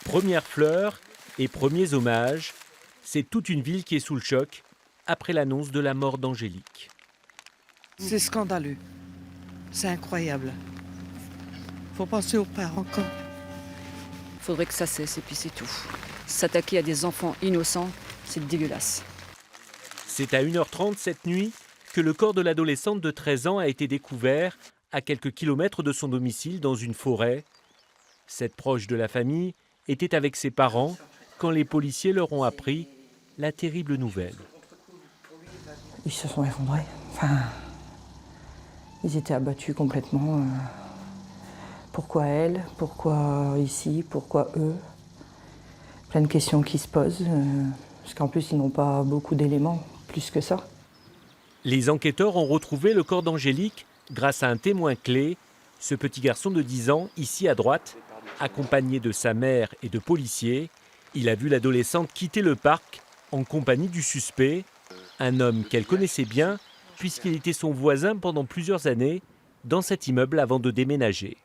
Premières fleurs et premiers hommages, c'est toute une ville qui est sous le choc après l'annonce de la mort d'Angélique. C'est scandaleux. C'est incroyable. Faut penser aux parents quand. Faudrait que ça cesse et puis c'est tout. S'attaquer à des enfants innocents, c'est dégueulasse. C'est à 1h30 cette nuit que le corps de l'adolescente de 13 ans a été découvert à quelques kilomètres de son domicile dans une forêt. Cette proche de la famille était avec ses parents quand les policiers leur ont appris la terrible nouvelle. Ils se sont effondrés. Enfin, ils étaient abattus complètement. Pourquoi elle? Pourquoi ici? Pourquoi eux? Plein de questions qui se posent. Parce qu'en plus, ils n'ont pas beaucoup d'éléments, plus que ça. Les enquêteurs ont retrouvé le corps d'Angélique grâce à un témoin clé, ce petit garçon de 10 ans, ici à droite, accompagné de sa mère et de policiers. Il a vu l'adolescente quitter le parc en compagnie du suspect, un homme qu'elle connaissait bien puisqu'il était son voisin pendant plusieurs années dans cet immeuble avant de déménager.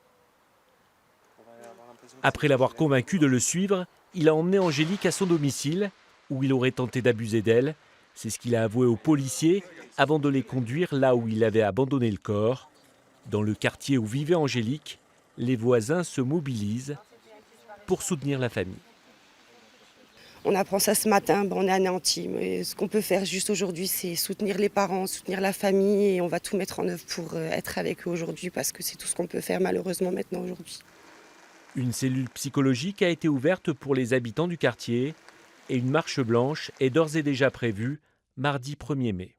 Après l'avoir convaincu de le suivre, il a emmené Angélique à son domicile où il aurait tenté d'abuser d'elle. C'est ce qu'il a avoué aux policiers avant de les conduire là où il avait abandonné le corps. Dans le quartier où vivait Angélique, les voisins se mobilisent pour soutenir la famille. On apprend ça ce matin, on est anéantis. Mais ce qu'on peut faire juste aujourd'hui, c'est soutenir les parents, soutenir la famille et on va tout mettre en œuvre pour être avec eux aujourd'hui parce que c'est tout ce qu'on peut faire malheureusement maintenant aujourd'hui. Une cellule psychologique a été ouverte pour les habitants du quartier et une marche blanche est d'ores et déjà prévue mardi 1er mai.